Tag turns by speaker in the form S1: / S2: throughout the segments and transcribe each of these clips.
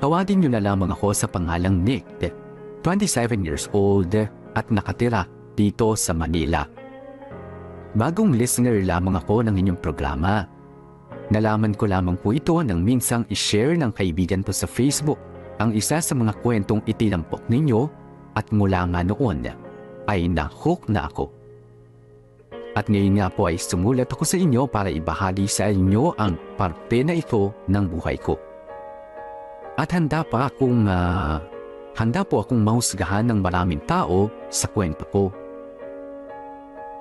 S1: Tawagin niyo na lamang ako sa pangalang Nick, 27 years old at nakatira dito sa Manila. Bagong listener lamang ako ng inyong programa. Nalaman ko lamang po ito nang minsang ishare ng kaibigan ko sa Facebook ang isa sa mga kwentong itinampok ninyo at mula nga noon ay nahook na ako. At ngayon nga po ay sumulat ako sa inyo para ibahagi sa inyo ang parte na ito ng buhay ko. At handa po akong mahusgahan ng maraming tao sa kwento ko.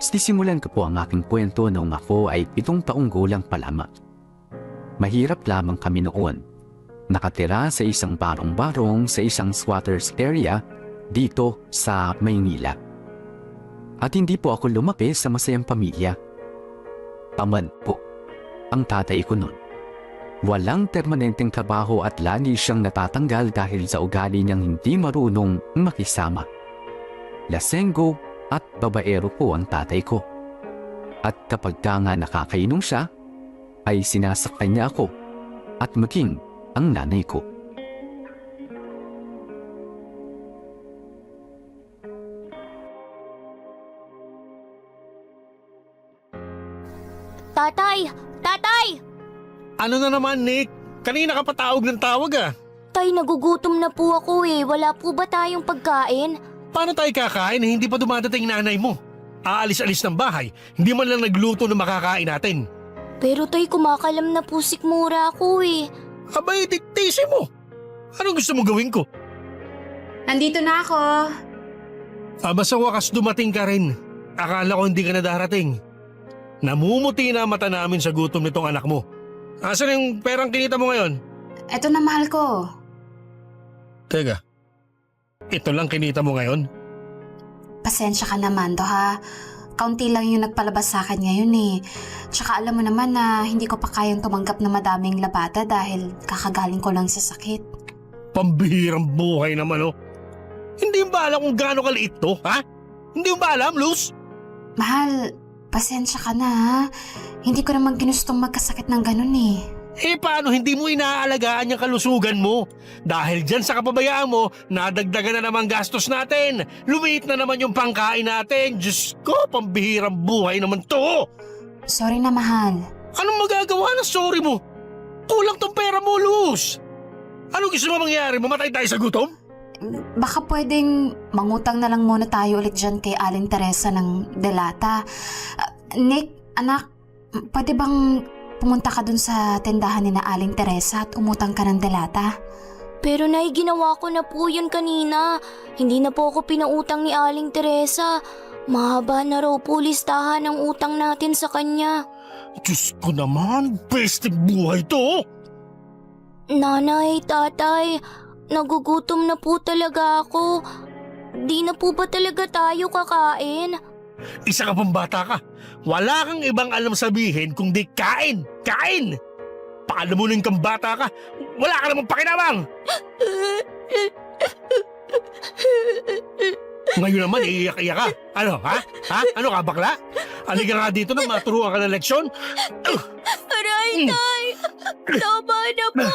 S1: Sisimulan ko po ang aking kwento noong ako ay 7 taong gulang pa lamang. Mahirap lamang kami noon. Nakatira sa isang barong-barong sa isang squatters area dito sa Maynila. At hindi po ako lumaki sa masayang pamilya. Tamad po ang tatay ko noon. Walang permanenteng trabaho at lagi siyang natatanggal dahil sa ugali niyang hindi marunong makisama. Lasenggo at babaero po ang tatay ko. At kapag nga nakakainom siya, ay sinasaktan niya ako at maging ang nanay ko.
S2: Tatay! Tatay!
S3: Ano na naman, Nick? Kanina ka patawag ng tawag ah.
S2: Tay, nagugutom na po ako eh. Wala po ba tayong pagkain?
S3: Paano tayo kakain na hindi pa dumadating nanay mo? Aalis-alis ng bahay, hindi man lang nagluto na makakain natin.
S2: Pero tay, kumakalam na po sikmura ako eh.
S3: Abay, tiktisi mo. Anong gusto mo gawin ko?
S4: Nandito na ako.
S3: Basta wakas dumating ka rin. Akala ko hindi ka na darating. Namumuti na mata namin sa gutom nitong anak mo. Asan yung perang kinita mo ngayon?
S4: Eto na, mahal ko.
S3: Teka, ito lang kinita mo ngayon?
S4: Pasensya ka naman, do ha. Kaunti lang yung nagpalabas sa akin ngayon eh. Tsaka alam mo naman na hindi ko pa kayang tumanggap na madaming labada dahil kakagaling ko lang sa sakit.
S3: Pambihirang buhay naman oh. Hindi mo ba alam kung gaano kaliit to, ha? Hindi mo ba alam, Luz?
S4: Mahal, pasensya ka na ha. Hindi ko naman ginustong magkasakit ng ganun eh.
S3: Eh paano hindi mo inaalagaan yung kalusugan mo? Dahil dyan sa kapabayaan mo, nadagdagan na naman gastos natin. Lumiit na naman yung pangkain natin. Diyos ko, pambihirang buhay naman to.
S4: Sorry na, mahal.
S3: Anong magagawa na sorry mo? Kulang tong pera mo, Luz. Ano gusto mo mangyari? Mamatay tayo sa gutom?
S4: Baka pwedeng mangutang na lang muna tayo ulit dyan kay Aling Teresa ng Delata. Nick, anak, pwede bang pumunta ka dun sa tindahan ni na Aling Teresa at umutang ka ng Delata?
S2: Pero nay, ginawa ko na po yun kanina. Hindi na po ako pinautang ni Aling Teresa. Mahaba na raw po listahan ng utang natin sa kanya.
S3: Diyos ko naman, bestig buhay to.
S2: Nanay, tatay, nagugutom na po talaga ako. Di na po ba talaga tayo kakain?
S3: Isa ka pang bata ka. Wala kang ibang alam sabihin kung di kain. Kain! Paalamunin kang bata ka. Wala ka namang pakinabang. Ngayon naman, iiyak-iyak ka. Ano, ha? Ha? Ano ka, bakla? Halika nga dito na maturuan ka ng leksyon.
S2: Aray, tay! Tama na po!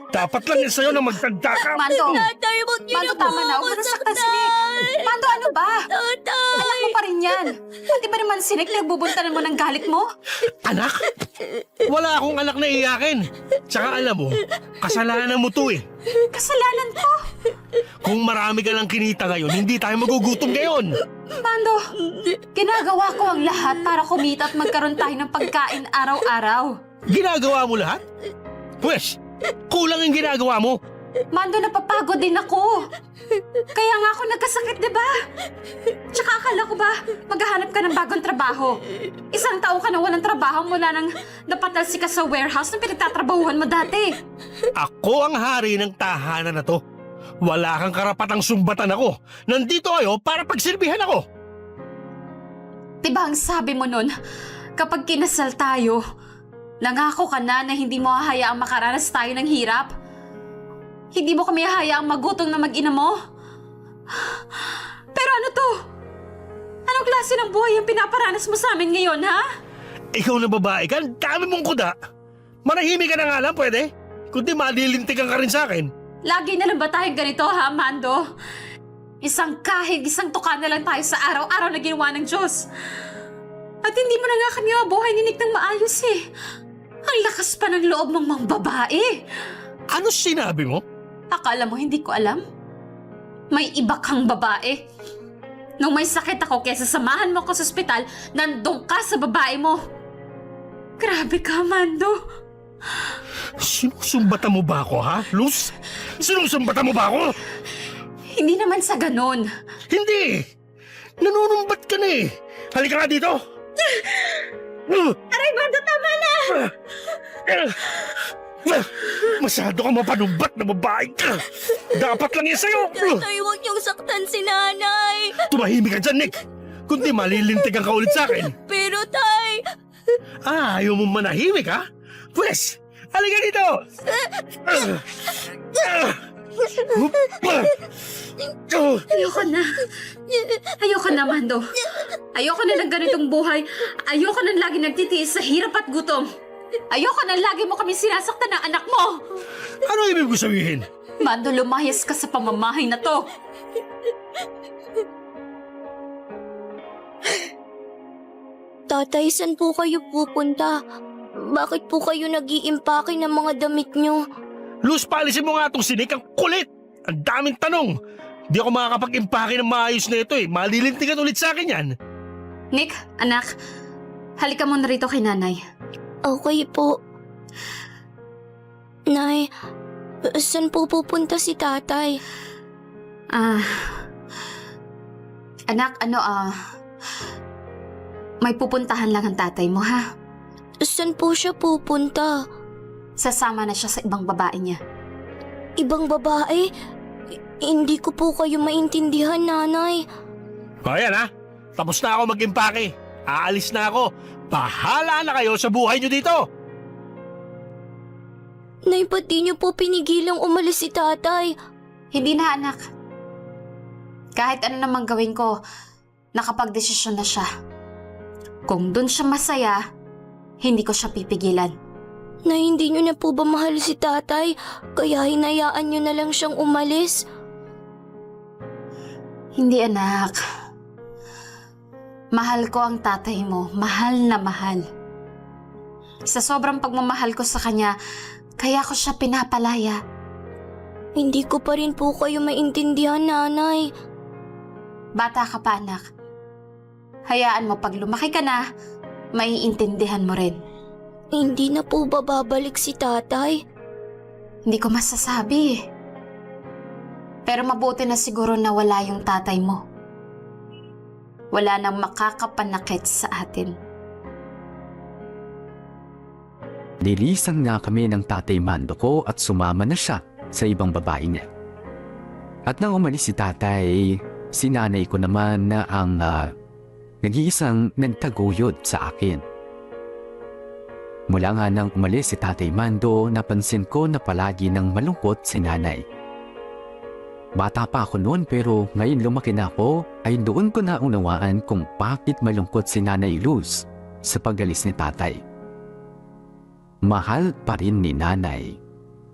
S3: Dapat lang yun sa'yo na magtagda ka.
S4: Mando!
S2: Tatay, huwag niyo
S4: Mando,
S2: na po
S4: tama na.
S2: ako
S4: Huwag mo nasaktan si
S2: saktan!
S4: Nick. Mando, ano ba?
S2: Tatay!
S4: Anak mo pa rin yan. Pati ba naman si Nick nagbubuntanan mo ng galit mo?
S3: Anak? Wala akong anak na iyakin. Tsaka alam mo, kasalanan mo to eh.
S4: Kasalanan ko.
S3: Kung marami ka lang kinita ngayon, hindi tayo magugutom ngayon.
S4: Mando, ginagawa ko ang lahat para kumita at magkaroon tayo ng pagkain araw-araw.
S3: Ginagawa mo lahat? Pwes, kulang yung ginagawa mo.
S4: Mando, napapagod din ako. Kaya nga ako nagkasakit, di ba? Tsaka akala ko ba, maghahanap ka ng bagong trabaho. Isang taon ka na walang trabaho mula nang napatalsi ka sa warehouse na pinagtatrabahuhan mo dati.
S3: Ako ang hari ng tahanan na to. Wala kang karapatang sumbatan ako. Nandito kayo para pagsilbihan ako.
S4: Diba ang sabi mo nun, kapag kinasal tayo, nangako ka na hindi mo hahayaang makaranas tayo ng hirap? Hindi mo kami hahayaang magutong na mag-ina mo? Pero ano to? Anong klase ng buhay ang pinaparanas mo sa amin ngayon, ha?
S3: Ikaw na babae ka, ang dami mong kuda. Manahimik ka na nga lang, pwede? Kundi malilintikan ka rin sa akin.
S4: Lagi na lang ba tayong ganito, ha, Mando? Isang kahig, isang tuka na lang tayo sa araw-araw na ginawa ng Diyos. At hindi mo na nga kami mabuhay ni Nick ng maayos eh. Ang lakas pa ng loob mong mga babae.
S3: Ano sinabi mo?
S4: Akala mo hindi ko alam? May iba kang babae. Nung may sakit ako kesa samahan mo ko sa ospital, nandun ka sa babae mo. Grabe ka, Mando.
S3: Sinusumbatan mo ba ako, ha, Luz? Sinusumbatan mo ba ako?
S4: Hindi naman sa ganun.
S3: Hindi! Nanunumbat ka na eh! Halika nga dito!
S4: Aray, Mando, tama na!
S3: Masyado ka mapanumbat na babae ka! Dapat lang yan sa'yo!
S2: Tatay, huwag niyong saktan si nanay.
S3: Tumahimik ka dyan, Nick! Kundi malilintigan ka ulit sa akin!
S2: Pero tay,
S3: Ayaw mo manahimik, ha? Pwes, halika dito!
S4: Ayoko na. Ayoko na, Mando. Ayoko na ng ganitong buhay. Ayoko na lagi nagtitiis sa hirap at gutom. Ayoko na lagi mo kami sinasaktan ng anak mo.
S3: Ano ibig ko sabihin?
S4: Mando, lumayas ka sa pamamahay na to.
S2: tatay, saan po kayo pupunta? Bakit po kayo nag-iimpake ng mga damit niyo?
S3: Luz, paalisin mo nga itong sinik. Ang kulit! Ang daming tanong! Di ako makakapag-impake ng maayos na ito eh. Malilintigan ulit sa akin yan.
S4: Nick, anak, halika muna rito kay nanay.
S2: Okay po. Nay, saan po pupunta si tatay?
S4: Anak, may pupuntahan lang ang tatay mo, ha?
S2: Saan po siya pupunta?
S4: Sasama na siya sa ibang babae niya.
S2: Ibang babae? Hindi ko po kayo maintindihan, nanay.
S3: O ayan ha, tapos na ako mag-impake. Aalis na ako. Bahala na kayo sa buhay nyo dito.
S2: Nay, pati niyo po pinigilang umalis si tatay.
S4: Hindi na, anak. Kahit ano namang gawin ko, nakapagdesisyon na siya. Kung dun siya masaya, hindi ko siya pipigilan.
S2: Nay, hindi niyo na po ba mahal si tatay? Kaya hinayaan niyo na lang siyang umalis?
S4: Hindi, anak. Mahal ko ang tatay mo. Mahal na mahal. Sa sobrang pagmamahal ko sa kanya, kaya ko siya pinapalaya.
S2: Hindi ko pa rin po kayo maintindihan, nanay.
S4: Bata ka pa, anak. Hayaan mo pag lumaki ka na, maiintindihan mo rin.
S2: Hindi na po ba babalik si tatay?
S4: Hindi ko masasabi. Pero mabuti na siguro na wala yung tatay mo. Wala nang makakapanakit sa atin.
S1: Nilisan nga kami ng tatay Mando ko at sumama na siya sa ibang babae niya. At nang umalis si tatay, si nanay ko naman na ang nag-iisang nagtaguyod sa akin. Mula nga nang umalis si tatay Mando, napansin ko na palagi nang malungkot si nanay. Bata pa ako noon pero ngayon lumaki na ako ay doon ko naunawaan kung bakit malungkot si Nanay Luz sa pag-alis ni tatay. Mahal pa rin ni nanay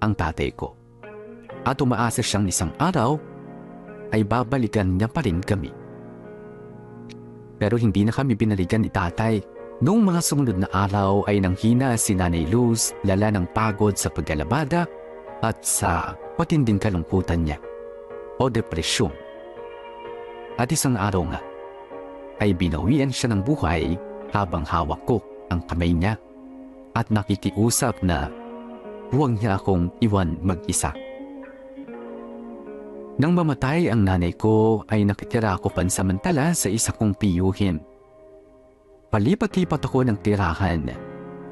S1: ang tatay ko. At umaasa siyang isang araw ay babalikan niya pa rin kami. Pero hindi na kami binalikan ni tatay. Noong mga sumunod na araw ay nanghina si Nanay Luz, lala ng pagod sa paglalabada at sa patinding kalungkutan niya o depresyon. At isang araw nga ay binawian siya ng buhay habang hawak ko ang kamay niya at nakikiusap na huwag niya akong iwan mag-isa. Nang mamatay ang nanay ko ay nakitira ako pansamantala sa isa kong tiyuhin. Palipat-lipat ako ng tirahan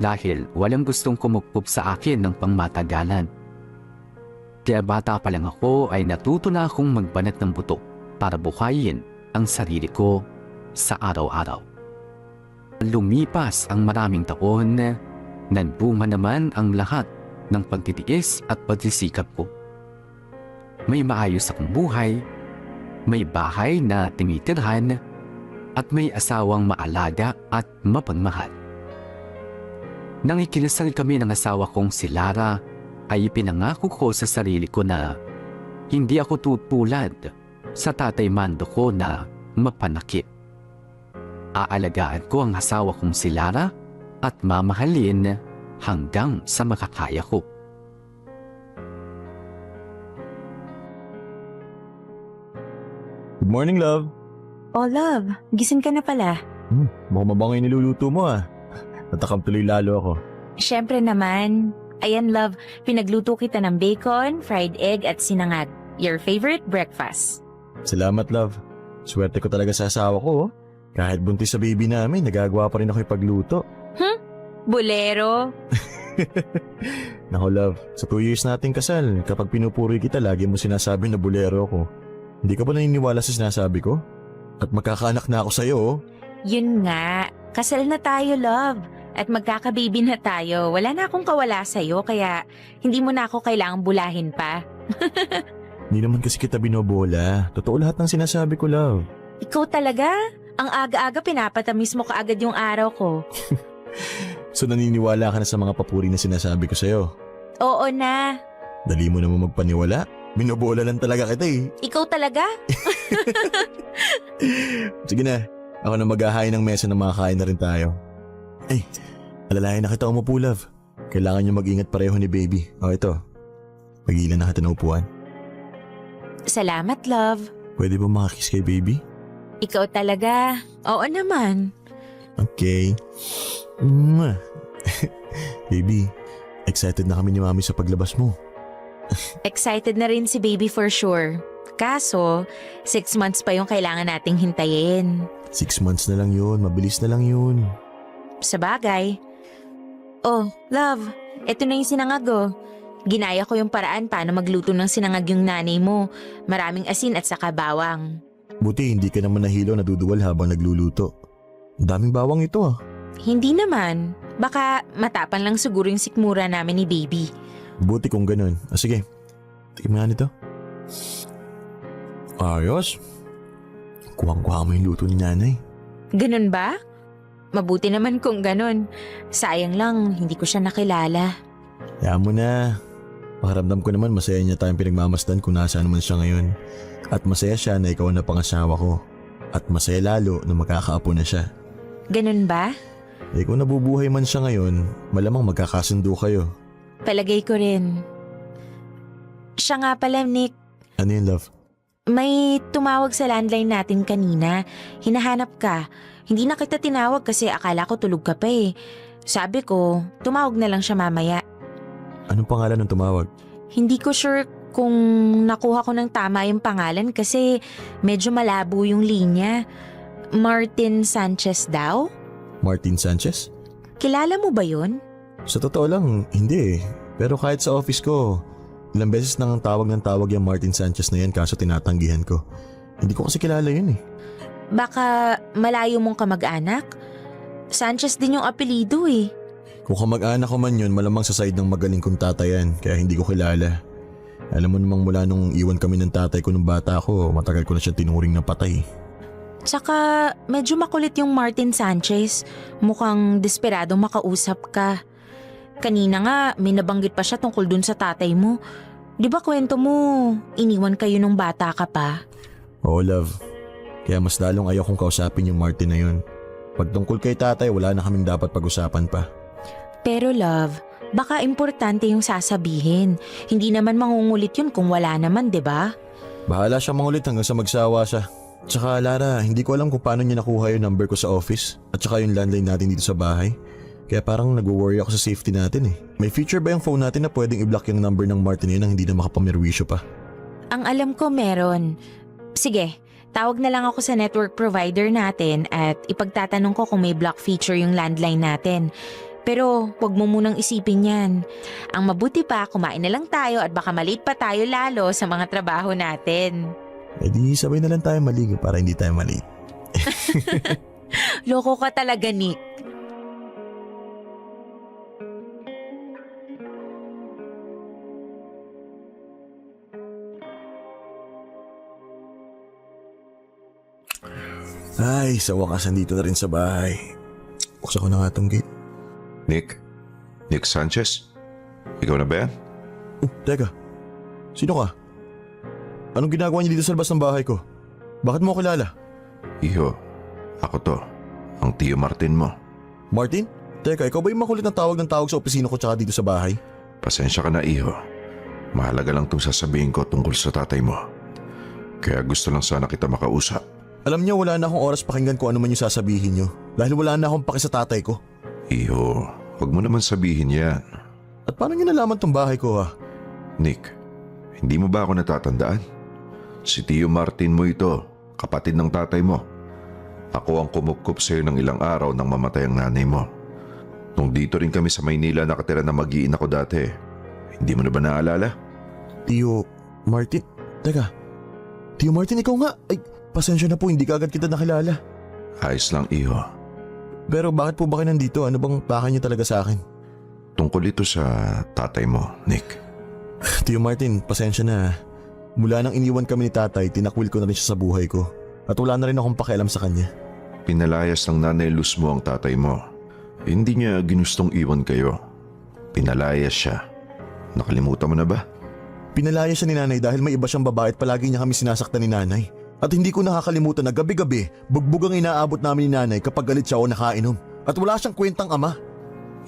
S1: dahil walang gustong kumupkup sa akin ng pangmatagalan. Kaya bata pa lang ako ay natuto na akong magbanat ng buto para buhayin ang sarili ko sa araw-araw. Lumipas ang maraming taon, nanbunga naman ang lahat ng pagtitiis at pagsisikap ko. May maayos akong buhay, may bahay na tinitirhan, at may asawang maalaga at mapagmahal. Nang ikinasal kami ng asawa kong si Lara, ay pinangako ko sa sarili ko na Hindi ako tutulad sa tatay Mando ko na mapanakit. Aalagaan ko ang asawa kong si Lara at mamahalin hanggang sa makakaya ko.
S5: Good morning, love.
S6: Oh, love. Gising ka na pala.
S5: Mukhang mabango yung niluluto mo ah. Natakam tuloy lalo ako.
S6: Siyempre naman. Ayan, love. Pinagluto kita ng bacon, fried egg at sinangag. Your favorite breakfast.
S5: Salamat, love. Swerte ko talaga sa asawa ko oh. Kahit buntis sa baby namin, nagagawa pa rin ako ipagluto.
S6: Bolero.
S5: Nako, love. Sa 2 years nating kasal, kapag pinupuri kita, lagi mo sinasabi na bolero ako. Hindi ka ba naniniwala sa sinasabi ko? At magkakaanak na ako sa'yo oh.
S6: Yun nga. Kasal na tayo, love. At magkakababy na tayo. Wala na akong kawala sa'yo, kaya hindi mo na ako kailangang bulahin pa.
S5: Hindi naman kasi kita binobola. Totoo lahat ng sinasabi ko, love.
S6: Ikaw talaga? Ang aga-aga pinapatamis mo kaagad yung araw ko.
S5: So naniniwala ka na sa mga papuri na sinasabi ko sa'yo?
S6: Oo na.
S5: Dali mo naman magpaniwala. Binobola lang talaga kita eh.
S6: Ikaw talaga?
S5: Sige na, ako na maghahain ng mesa na makakain na rin tayo. Ay, alalayan na kita umupo, love. Kailangan niyo mag-ingat pareho ni baby. O ito, pagilan na kita ng upuan.
S6: Salamat, love.
S5: Pwede ba makakiss kay baby?
S6: Ikaw talaga. Oo naman.
S5: Okay. Mwah. Baby, excited na kami ni mami sa paglabas mo.
S6: Excited na rin si baby for sure. Kaso, 6 months pa yung kailangan nating hintayin.
S5: 6 months na lang yun, mabilis na lang yun.
S6: Sa bagay. Oh, love, eto na yung sinangag oh. Ginaya ko yung paraan paano magluto ng sinangag yung nanay mo. Maraming asin at saka bawang.
S5: Buti hindi ka naman nahilo naduduwal habang nagluluto. Ang daming bawang ito ah.
S6: Hindi naman. Baka matapan lang siguro yung sikmura namin ni baby.
S5: Buti kung ganun. Sige, tikim nga nito. Ayos. Kuwang-kuha mo yung luto ni nanay.
S6: Ganun ba? Mabuti naman kung ganun. Sayang lang, hindi ko siya nakilala.
S5: Kaya mo na. Pakiramdam ko naman masaya niya tayong pinagmamasdan kung nasaan naman siya ngayon. At masaya siya na ikaw na pangasawa ko. At masaya lalo na magkakaapo na siya.
S6: Ganun ba?
S5: Eh kung nabubuhay man siya ngayon, malamang magkakasundo kayo.
S6: Palagay ko rin. Siya nga pala, Nick.
S5: Ano yun, love?
S6: May tumawag sa landline natin kanina. Hinahanap ka. Hindi na kita tinawag kasi akala ko tulog ka pa eh. Sabi ko, tumawag na lang siya mamaya.
S5: Anong pangalan ng tumawag?
S6: Hindi ko sure kung nakuha ko ng tama yung pangalan kasi medyo malabo yung linya. Martin Sanchez daw?
S5: Martin Sanchez?
S6: Kilala mo ba yun?
S5: Sa totoo lang, hindi eh. Pero kahit sa office ko, ilang beses nang tawag ng tawag yung Martin Sanchez na yan kaso tinatanggihan ko. Hindi ko kasi kilala yun eh.
S6: Baka malayo mong kamag-anak? Sanchez din yung apelido eh.
S5: Kung kamag-anak ko man yun, malamang sa side ng magaling kong tatay yan, kaya hindi ko kilala. Alam mo namang mula nung iwan kami ng tatay ko nung bata ko, matagal ko na siya tinuring na patay.
S6: Tsaka medyo makulit yung Martin Sanchez. Mukhang desperadong makausap ka. Kanina nga, may nabanggit pa siya tungkol dun sa tatay mo. Di ba kwento mo, iniwan kayo nung bata ka pa?
S5: Oo, love. Kaya mas lalong ayaw kong kausapin yung Martin na yun. Pag tungkol kay tatay, wala na kaming dapat pag-usapan pa.
S6: Pero love, baka importante yung sasabihin. Hindi naman mangungulit yun kung wala naman, di ba?
S5: Bahala siya mangulit hanggang sa magsawa siya. Tsaka Lara, hindi ko alam kung paano niya nakuha yung number ko sa office at tsaka yung landline natin dito sa bahay. Kaya parang nag-worry ako sa safety natin eh. May feature ba yung phone natin na pwedeng i-block yung number ng Martin yun nang hindi na makapamerwisyo pa?
S6: Ang alam ko meron. Sige, tawag na lang ako sa network provider natin at ipagtatanong ko kung may block feature yung landline natin. Pero wag mo munang isipin yan. Ang mabuti pa, kumain na lang tayo at baka malate pa tayo lalo sa mga trabaho natin.
S5: Eh di sabay na lang tayo maligo para hindi tayo malate.
S6: Loko ka talaga, Nick.
S5: Ay, sa wakas nandito na rin sa bahay. Buksan ko na nga tong gate.
S7: Nick Sanchez? Ikaw na ba yan?
S5: Oh, teka. Sino ka? Anong ginagawa niyo dito sa labas ng bahay ko? Bakit mo ako kilala?
S7: Iho, ako to. Ang Tio Martin mo.
S5: Martin? Teka, ikaw ba yung makulit na tawag sa opisina ko tsaka dito sa bahay?
S7: Pasensya ka na, Iho. Mahalaga lang itong sasabihin ko tungkol sa tatay mo. Kaya gusto lang sana kita makausap.
S5: Alam niyo, wala na akong oras pakinggan kung ano man yung sasabihin niyo. Dahil wala na akong paki sa tatay ko.
S7: Iho, huwag mo naman sabihin yan.
S5: At paano niyo nalaman tong bahay ko ha?
S7: Nick, hindi mo ba ako natatandaan? Si Tio Martin mo ito, kapatid ng tatay mo. Ako ang kumupkup sa'yo ng ilang araw nang mamatay ang nanay mo. Nung dito rin kami sa Maynila nakatira na mag-iin ako dati. Hindi mo na ba naalala?
S5: Tio Martin? Teka, Tio Martin, ikaw nga. Ay, pasensya na po, hindi ka agad kita nakilala.
S7: Ayos lang, Iho.
S5: Pero bakit po ba kayo nandito? Ano bang pakay niyo talaga sa akin?
S7: Tungkol ito sa tatay mo, Nick.
S5: Tio Martin, pasensya na. Mula nang iniwan kami ni tatay, tinakwil ko na rin siya sa buhay ko. At wala na rin akong pakialam sa kanya.
S7: Pinalayas ng nanay Luz mo ang tatay mo. Hindi niya ginustong iwan kayo. Pinalayas siya. Nakalimutan mo na ba?
S5: Pinalaya siya ni nanay dahil may iba siyang babae at palagi niya kami sinasaktan ni nanay. At hindi ko nakakalimutan na gabi-gabi, bugbog ang inaabot namin ni nanay kapag galit siya o nakainom. At wala siyang kwentang ama.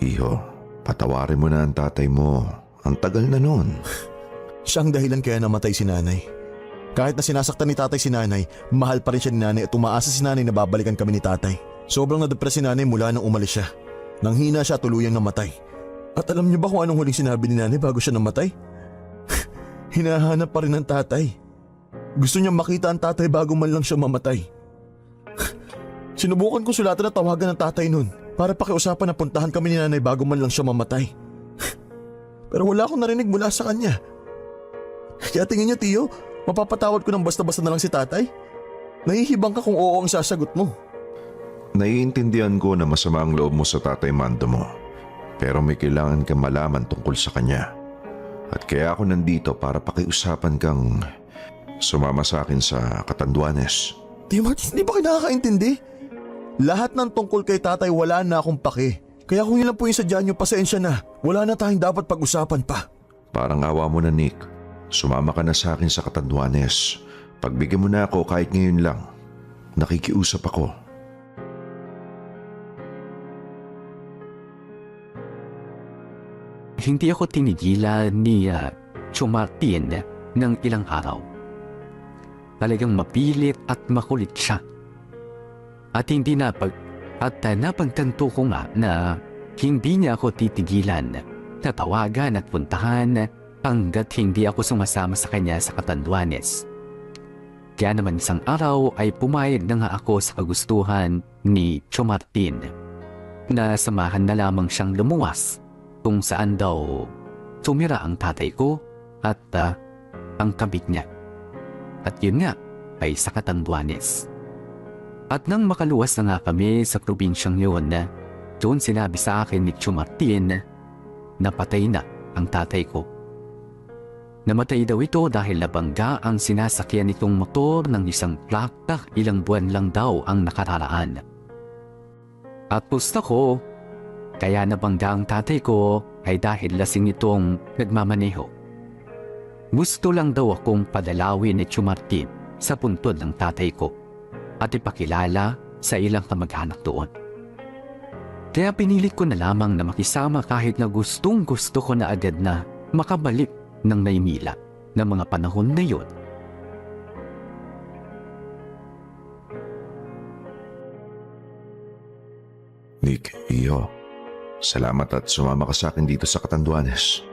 S7: Iho, patawarin mo na ang tatay mo. Ang tagal na nun.
S5: Siya ang dahilan kaya namatay si nanay. Kahit na sinasaktan ni tatay si nanay, mahal pa rin siya ni nanay at umaasa si nanay na babalikan kami ni tatay. Sobrang na-depress si nanay mula nang umalis siya. Nang hina siya, tuluyang namatay. At alam niyo ba kung anong huling sinabi ni nanay bago siya namatay? Hinahanap pa rin ng tatay. Gusto niyang makita ang tatay bago man lang siya mamatay. Sinubukan ko sulatan na tawagan ng tatay nun para pakiusapan na puntahan kami ni nanay bago man lang siya mamatay. Pero wala akong narinig mula sa kanya. Kaya tingin niyo, Tio, mapapatawad ko ng basta-basta na lang si tatay? Nahihibang ka kung oo ang sasagot mo.
S7: Naiintindihan ko na masama ang loob mo sa tatay Mando mo. Pero may kailangan kang malaman tungkol sa kanya. At kaya ako nandito para pakiusapan kang sumama sa akin sa Catanduanes.
S5: Tio Martin, hindi ba kayo nakakaintindi? Lahat ng tungkol kay tatay wala na akong pake. Kaya kung yun lang po yung sadya niyo, pasensya na. Wala na tayong dapat pag-usapan pa.
S7: Parang awa mo na, Nick. Sumama ka na sa akin sa Catanduanes. Pagbigyan mo na ako kahit ngayon lang. Nakikiusap ako.
S1: Hindi ako tinigilan ni Tio Martin ng ilang araw. Talagang mapilit at makulit siya. At napagtanto ko nga na hindi niya ako titigilan na tawagan at puntahan hanggat hindi ako sumasama sa kanya sa Catanduanes. Kaya naman isang araw ay pumayag na nga ako sa kagustuhan ni Tio Martin na samahan na lamang siyang lumuwas kung saan daw tumira ang tatay ko at ang kabit niya. At yun nga ay sa Catanduanes. At nang makaluwas na nga kami sa probinsyang yun, doon sinabi sa akin ni Tio Martin na patay na ang tatay ko. Namatay daw ito dahil nabangga ang sinasakyan nitong motor ng isang plaka, ilang buwan lang daw ang nakararaan. At gusto ko, kaya nabangga ang tatay ko ay dahil lasing itong nagmamaneho. Gusto lang daw akong padalawin ni Tio Martin sa puntod ng tatay ko at ipakilala sa ilang kamag-anak doon. Kaya pinilit ko na lamang na makisama kahit na gustong gusto ko na agad na makabalik ng Maynila ng mga panahon na yun.
S7: Nick, Iho, salamat at sumama ka sa akin dito sa Catanduanes.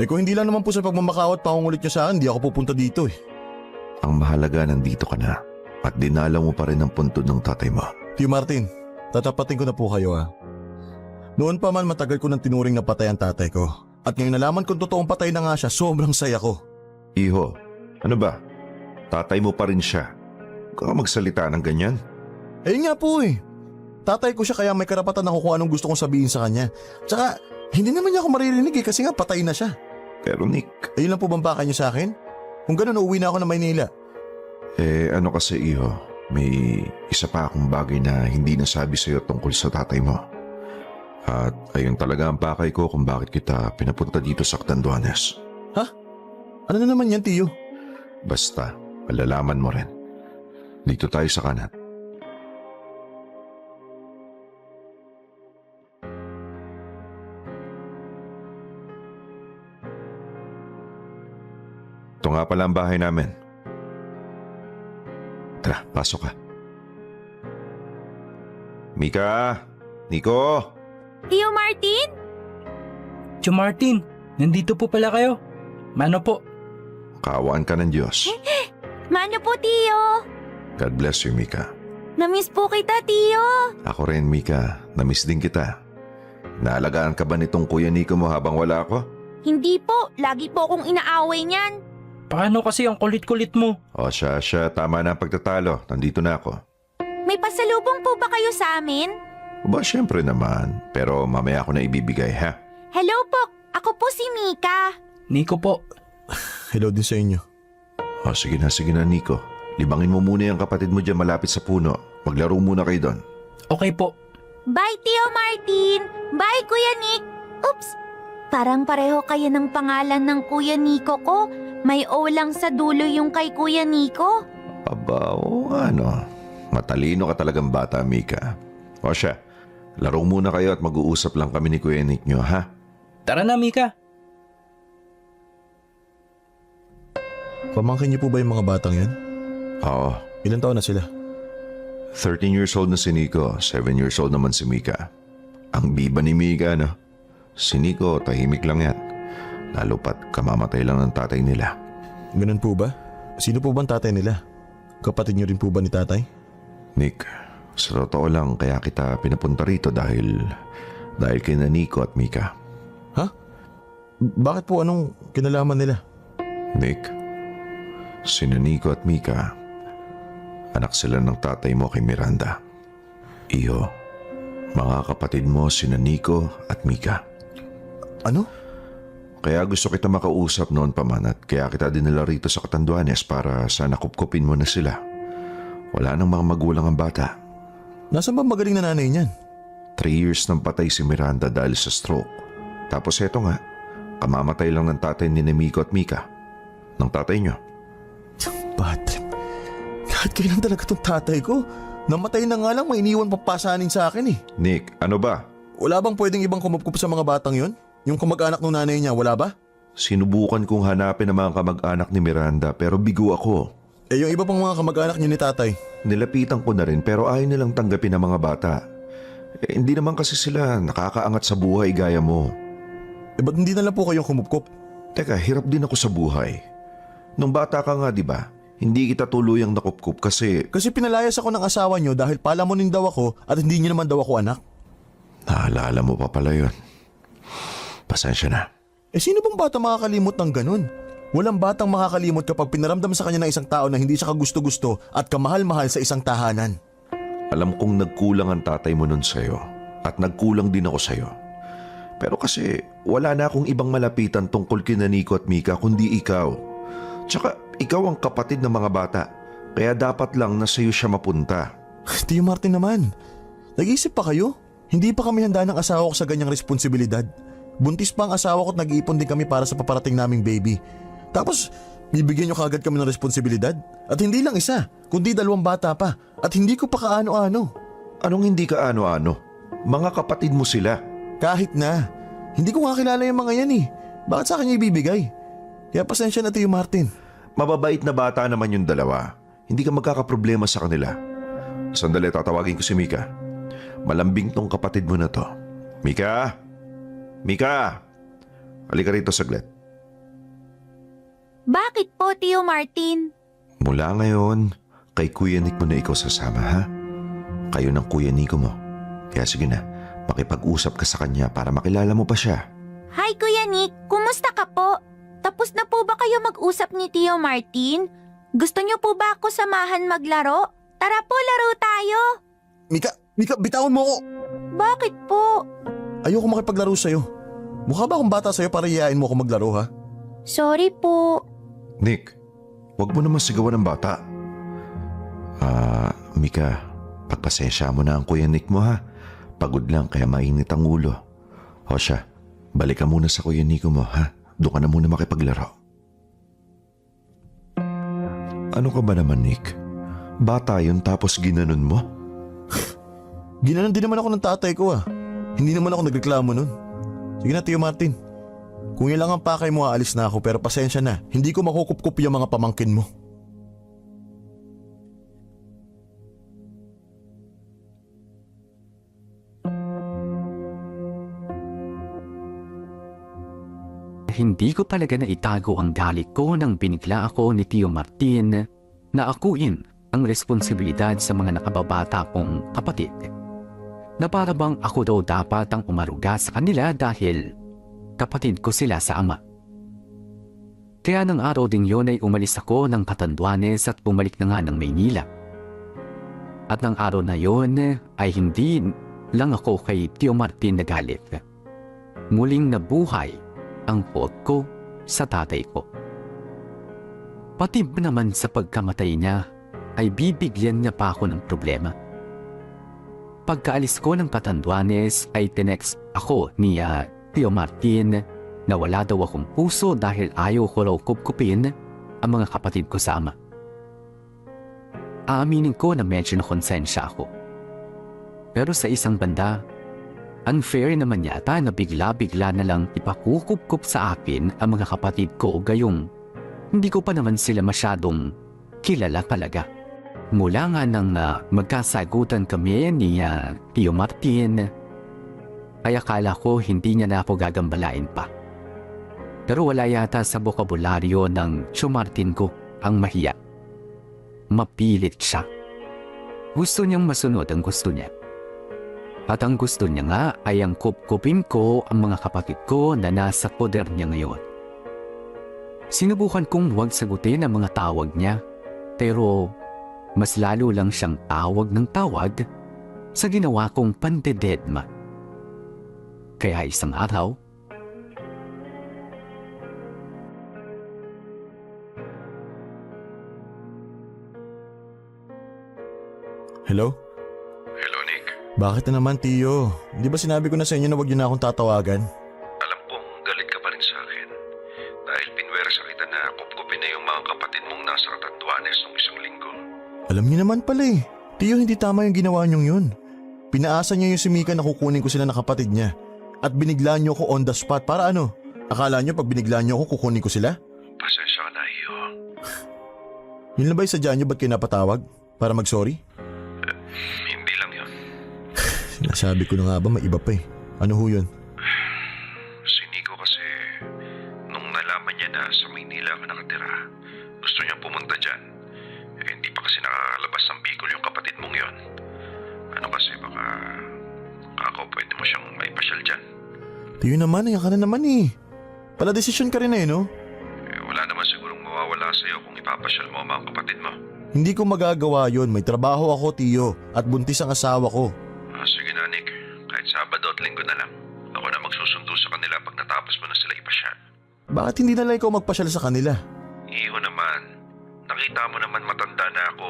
S5: Kung hindi lang naman po sa pagmamakawat pangungulit niyo sa akin, di ako pupunta dito eh.
S7: Ang mahalaga nandito ka na at dinala mo pa rin ang puntod ng tatay mo.
S5: Tio Martin, tatapatin ko na po kayo ha. Noon pa man matagal ko nang tinuring na patay ang tatay ko. At ngayon nalaman kong totoong patay na nga siya, sobrang saya ko.
S7: Iho, ano ba? Tatay mo pa rin siya. Huwag ka magsalita ng ganyan.
S5: Nga po eh. Tatay ko siya kaya may karapatan ako kung anong gusto kong sabihin sa kanya. Tsaka, hindi naman niya ako maririnig kasi nga patay na siya.
S7: Pero Nick…
S5: Ayun lang po bang pakay niyo sa akin? Kung gano'n, uuwi na ako ng Maynila.
S7: Ano kasi Iho, may isa pa akong bagay na hindi nasabi sa'yo tungkol sa tatay mo. At ayun talaga ang pakay ko kung bakit kita pinapunta dito sa Catanduanes.
S5: Ano na naman yan, Tiyo?
S7: Basta, malalaman mo rin. Dito tayo sa kanan. Ito nga pala ang bahay namin. Tara, pasok ka. Mika! Nico!
S6: Tio Martin?
S8: Tio Martin, nandito po pala kayo. Mano po?
S7: Kaawaan ka ng Diyos.
S6: Mano po, Tio?
S7: God bless you, Mika.
S6: Namiss po kita, Tio.
S7: Ako rin, Mika. Namiss din kita. Naalagaan ka ba nitong Kuya Nico mo habang wala ako?
S6: Hindi po, lagi po akong inaaway niyan.
S8: Paano kasi ang kulit-kulit mo?
S7: O siya, tama na ang pagtatalo. Nandito na ako.
S6: May pasalubong po ba kayo sa amin?
S7: Ba, syempre naman. Pero mamaya ako na ibibigay, ha?
S6: Hello po, ako po si Mika.
S8: Nico po.
S5: Hello din sa inyo.
S7: O sige na, Nico. Libangin mo muna yung kapatid mo dyan malapit sa puno. Maglaro muna kayo doon.
S8: Okay po.
S6: Bye, Tio Martin. Bye, Kuya Nick. Oops, parang pareho kayo ng pangalan ng Kuya Nico ko. May O lang sa dulo yung kay Kuya Nico.
S7: Aba, o ano. Matalino ka talagang bata, Mika. O siya, laro muna kayo at mag-uusap lang kami ni Kuya Nick nyo, ha?
S8: Tara na, Mika.
S5: Pamangkin niyo po ba yung mga batang yan?
S7: Oo,
S5: Ilan taon na sila?
S7: 13 years old na si Nico, 7 years old naman si Mika. Ang biba ni Mika, no? Si Nico, tahimik lang yan. Lalo pat kamamatay lang ng tatay nila.
S5: Ganun po ba? Sino po bang tatay nila? Kapatid niyo rin po ba ni tatay?
S7: Nick, sa totoo lang kaya kita pinapunta rito dahil kina Nico at Mika.
S5: Ha? Bakit po, anong kinalaman nila?
S7: Nick, sina Nico at Mika, anak sila ng tatay mo kay Miranda. Iyo, mga kapatid mo sina Nico at Mika.
S5: Ano?
S7: Kaya gusto kita makausap noon pa man at kaya kita dinala rito sa Catanduanes para sana kupkupin mo na sila. Wala nang mga magulang ang bata.
S5: Nasaan ba magaling na nanay niyan?
S7: 3 years nang patay si Miranda dahil sa stroke. Tapos eto nga, kamamatay lang ng tatay ni Nico at Mika. Ng tatay nyo.
S5: Bad trip. Kahit kailan talaga tong tatay ko? Namatay na nga lang, may iniwan papasanin sa akin eh.
S7: Nick, ano ba?
S5: Wala bang pwedeng ibang kumupkup sa mga batang yon? Yung kamag-anak ng nanay niya, wala ba?
S7: Sinubukan kong hanapin ang mga kamag-anak ni Miranda pero bigo ako.
S5: Eh yung iba pang mga kamag-anak niya ni tatay.
S7: Nilapitan ko na rin pero ayaw nilang tanggapin ang mga bata. Hindi naman kasi sila nakakaangat sa buhay gaya mo.
S5: Eh ba't hindi na lang po kayong kumupkup?
S7: Teka, hirap din ako sa buhay. Nung bata ka nga, di ba? Hindi kita tuluyang nakupkup kasi...
S5: Kasi pinalayas ako ng asawa niyo dahil palamunin daw ako at hindi niyo naman daw ako anak.
S7: Naalala mo pa pala yun. Pasensya na.
S5: Eh sino bang bata makakalimot ng ganun? Walang batang makakalimot kapag pinaramdam sa kanya ng isang tao na hindi siya kagusto-gusto at kamahal-mahal sa isang tahanan.
S7: Alam kong nagkulang ang tatay mo nun sa'yo at nagkulang din ako sa'yo. Pero kasi wala na akong ibang malapitan tungkol kina Nico at Mika kundi ikaw. Tsaka ikaw ang kapatid ng mga bata. Kaya dapat lang na sa'yo siya mapunta.
S5: Tio Martin naman, nag-iisip pa kayo? Hindi pa kami handa ng asawa ko sa ganyang responsibilidad. Buntis pa ang asawa ko at nag-iipon din kami para sa paparating naming baby. Tapos, bibigyan nyo kagad kami ng responsibilidad? At hindi lang isa, kundi 2 bata pa. At hindi ko pa kaano-ano.
S7: Anong hindi ka ano-ano? Mga kapatid mo sila.
S5: Kahit na. Hindi ko nga kilala yung mga yan eh. Bakit sa akin niya ibibigay? Kaya pasensya na Tio Martin.
S7: Mababait na bata naman yung 2. Hindi ka magkakaproblema sa kanila. Sandali, tatawagin ko si Mika. Malambing tong kapatid mo na to. Mika! Mika! Halika rito saglit.
S6: Bakit po, Tio Martin?
S7: Mula ngayon, kay Kuya Nick mo na ikaw sasama, ha? Kayo ng Kuya Nico mo. Kaya sige na, makipag-usap ka sa kanya para makilala mo pa siya.
S6: Hi, Kuya Nick. Kumusta ka po? Tapos na po ba kayo mag-usap ni Tio Martin? Gusto niyo po ba ako samahan maglaro? Tara po, laro tayo.
S5: Mika, bitawan mo ako!
S6: Bakit po?
S5: Ayoko makipaglaro sa'yo. Mukha ba akong bata sa'yo para iyayain mo ako maglaro ha?
S6: Sorry po.
S7: Nick, wag mo naman sigawan ng bata. Mika, pagpasensya mo na ang Kuya Nick mo ha. Pagod lang kaya mainit ang ulo. O siya, balik ka muna sa Kuya Nico mo ha. Doon ka na muna makipaglaro. Ano ka ba naman, Nick? Bata yun tapos ginanon mo?
S5: Ginanon din naman ako ng tatay ko ah. Hindi naman ako nagreklamo nun. Sige na, Tio Martin. Kung yan lang ang pakay mo, aalis na ako, pero pasensya na. Hindi ko makukup-kup yung mga pamangkin mo.
S1: Hindi ko talaga na itago ang galit ko nang binigla ako ni Tio Martin na akuin ang responsibilidad sa mga nakababata kong kapatid. Na para bang ako daw dapat ang umaruga sa kanila dahil kapatid ko sila sa ama. Kaya ng araw ding yun ay umalis ako ng Catanduanes at bumalik na nga ng Maynila. At ng araw na yun ay hindi lang ako kay Tio Martin nagalit. Muling nabuhay ang pot ko sa tatay ko. Pati naman sa pagkamatay niya ay bibigyan niya pa ako ng problema. Pagkaalis ko ng Catanduanes ay tinext ako ni Tio Martin na wala daw akong puso dahil ayaw ko raw kupkupin ang mga kapatid ko sa ama. Aaminin ko na medyo nakonsensya ako. Pero sa isang banda, unfair naman yata na bigla-bigla na lang ipakukup-kup sa akin ang mga kapatid ko gayong hindi ko pa naman sila masyadong kilala talaga. Mula nga nang magkasagutan kami ni Tio Martin, ay akala ko hindi niya na ako gagambalain pa. Pero wala yata sa bokabularyo ng Tio Martin ko ang mahiya. Mapilit siya. Gusto niyang masunod ang gusto niya. At ang gusto niya nga ay ang kupkupin ko ang mga kapatid ko na nasa poder niya ngayon. Sinubukan kong huwag sagutin ang mga tawag niya, pero mas lalo lang siyang tawag ng tawag sa ginawa kong pandededma. Kaya isang araw,
S5: Hello?
S7: Hello, Nick.
S5: Bakit na naman, Tio? Hindi ba sinabi ko na sa inyo na wag niyo na akong tatawagan?
S7: Alam kong galit ka pa rin sa akin. Dahil pinwersa kita na kupkupin na yung mga kapatid mong nasa Catanduanes nung isang linggo.
S5: Alam niyo naman pala eh. Tio, hindi tama yung ginawa niyong yun. Pinaasa niya yung si Mika na kukunin ko sila na kapatid niya. At binigla niyo ako on the spot. Para ano? Akala niyo pag binigla niyo ako kukunin ko sila?
S7: Pasensya ka na, iyo.
S5: Yun lang ba yung sadya niyo ba't kayo napatawag? Para mag-sorry?
S7: Hindi lang yun.
S5: Sinasabi ko na nga ba may iba pa eh. Ano ho yun?
S7: Si Nico kasi, nung nalaman niya na sa Maynila ako nakatira, gusto niya pumunta dyan. Eh, hindi pa kasi nakakalabas ng Bicol yung kapatid mong yon. Ano kasi baka pwede mo siyang maipasyal dyan.
S5: Tio naman, ayan ka na naman eh. Pala desisyon ka rin eh, no?
S7: Eh, wala naman sigurong mawawala sa'yo kung ipapasyal mo ang mga kapatid mo.
S5: Hindi ko magagawa yun. May trabaho ako, Tio. At buntis ang asawa ko.
S7: Sige na, Nick. Kahit Sabado at Linggo na lang. Ako na magsusundo sa kanila pag natapos mo na sila ipasyal.
S5: Bakit hindi na lang ikaw magpasyal sa kanila?
S7: Iho naman. Nakita mo naman matanda na ako.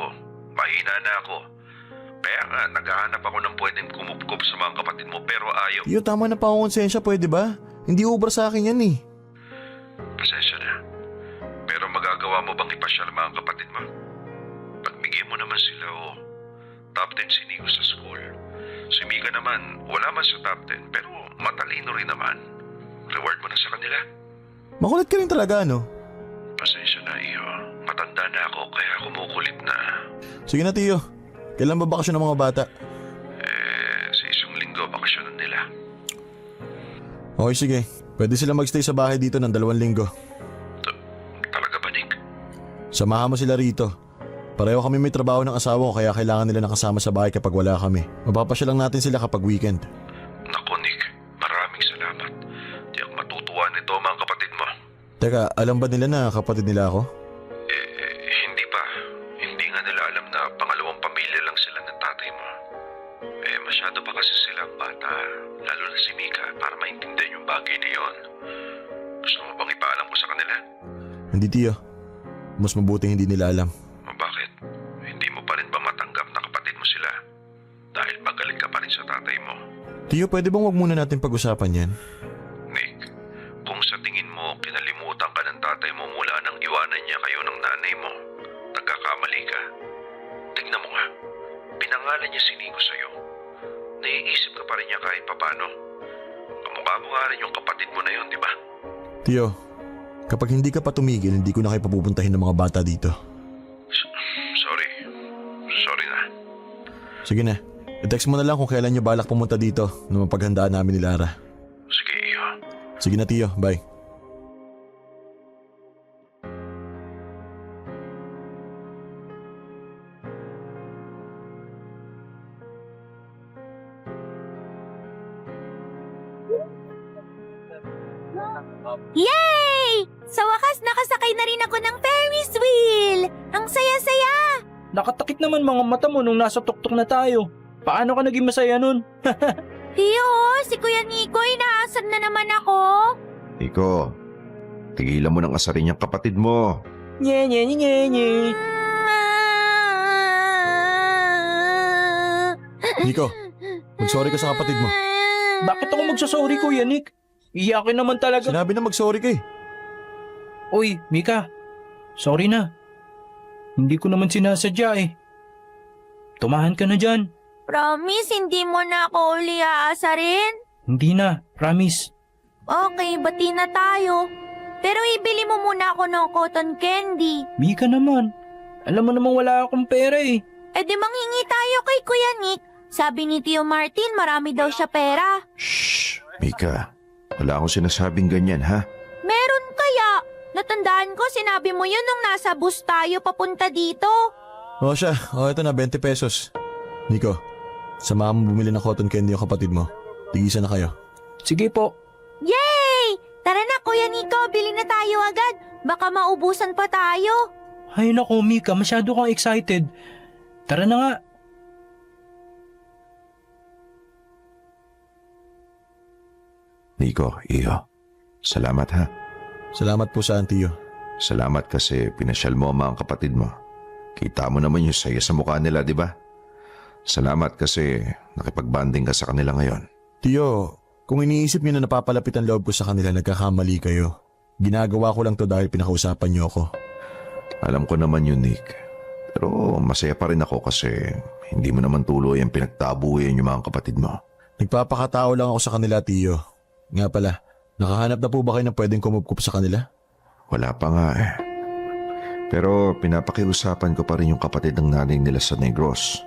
S7: Mahina na ako. Kaya nga, naghahanap ako ng pwedeng kumupkup sa mga kapatid mo pero ayaw.
S5: Tio, tama na pa akong konsensya, pwede ba? Hindi ubra sa akin yan eh.
S7: Pasensya na. Pero magagawa mo bang ipasyal mga kapatid mo? Pagbigyan mo naman sila top 10 si Nico sa school. Si Mika naman, wala man sa top 10 pero matalino rin naman. Reward mo na sa kanila.
S5: Makulit ka rin talaga, no?
S7: Pasensya na, iyo. Matanda na ako kaya kumukulit na.
S5: Sige na, Tio. Kailan ba bakasyon ng mga bata?
S7: Sa isang linggo, bakasyonan nila.
S5: Okay, sige. Pwede sila magstay sa bahay dito ng 2 linggo.
S7: Talaga ba, Nick?
S5: Samahan mo sila rito. Pareho kami may trabaho ng asawa ko kaya kailangan nila nakasama sa bahay kapag wala kami. Mapapasya lang natin sila kapag weekend.
S7: Naku, Nick. Maraming salamat. Di ako matutuwa nito mga kapatid mo.
S5: Teka, alam ba nila na kapatid nila ako?
S7: Hindi pa. Hindi nga nila alam na pangalawang pamilya lang sila ng tatay mo. Masyado pa kasi silang bata. Lalo na si Mika para maintindihan yung bagay na yon. Gusto mo bang ipaalam ko sa kanila?
S5: Hindi, Tio. Mas mabuti hindi nila alam.
S7: Bakit? Hindi mo pa rin ba matanggap na kapatid mo sila? Dahil magaling ka pa rin sa tatay mo.
S5: Tio, pwede bang wag muna natin pag-usapan yan?
S7: Nick, kung sa tingin mo kinalimutan ka ng tatay mo mula nang iwanan niya kayo ng nanay mo, nagkaka nagkamali ka. Tignan mo nga, pinangalan niya si Nico sa'yo. Naiisip ka pa rin niya kahit papano. Kamukha mo nga rin yung kapatid mo na yun, di ba?
S5: Tio, kapag hindi ka pa tumigil, hindi ko na kayo papupuntahin ng mga bata dito.
S7: Sorry. Sorry na.
S5: Sige na, i-text mo na lang kung kailan nyo balak pumunta dito na mapaghandaan namin ni Lara.
S7: Sige, iyo.
S5: Sige na Tio, bye.
S2: Yay! Sa wakas, nakasakay na rin ako ng Ferris wheel! Ang saya-saya!
S8: Nakatakit naman mga mata mo nung nasa tuktok na tayo. Paano ka naging masaya nun?
S2: Tiyo, si Kuya Nico, inaasar na naman ako.
S7: Nico, tigilan mo ng asarin niyang kapatid mo.
S8: Nye, nye, nye, nye, nye.
S5: Nico, mag-sorry ka sa kapatid mo.
S8: Bakit ako magsasorry, Kuya Nick? Iyakin naman talaga.
S5: Sinabi na mag-sorry ka eh.
S8: Uy, Mika. Sorry na. Hindi ko naman sinasadya eh. Tumahan ka na dyan.
S2: Promise, hindi mo na ako uli aasarin?
S8: Hindi na, promise.
S2: Okay, bati na tayo. Pero ibili mo muna ako ng cotton candy.
S8: Mika naman. Alam mo namang wala akong pera eh.
S2: Eh di manghingi tayo kay Kuya Nick. Sabi ni Tio Martin, marami daw siya pera.
S7: Shh, Mika. Wala akong sinasabing ganyan, ha?
S2: Meron kaya? Natandaan ko, sinabi mo yun nung nasa bus tayo papunta dito.
S5: O siya, ito na 20 pesos. Nico, samahan mo bumili ng cotton candy yung kapatid mo. Tigisan na kayo.
S8: Sige po.
S2: Yay! Tara na Kuya Nico, bili na tayo agad. Baka maubusan pa tayo.
S8: Ay nako, Mika, masyado kang excited. Tara na nga.
S7: Nico, iyo. Salamat, ha?
S5: Salamat po sa Tio.
S7: Salamat kasi pinasyal mo ang mga kapatid mo. Kita mo naman yung saya sa mukha nila, di ba? Salamat kasi nakipagbanding ka sa kanila ngayon.
S5: Tio, kung iniisip niyo na napapalapit ang loob ko sa kanila, nagkakamali kayo. Ginagawa ko lang to dahil pinakausapan niyo ako.
S7: Alam ko naman yun, Nick. Pero masaya pa rin ako kasi hindi mo naman tuloy ang pinagtabuyan yung mga kapatid mo.
S5: Nagpapakatao lang ako sa kanila, Tio. Nga pala, nakahanap na po ba kayo na pwedeng kumupkup sa kanila?
S7: Wala pa nga eh. Pero pinapakiusapan ko pa rin yung kapatid ng nanay nila sa Negros.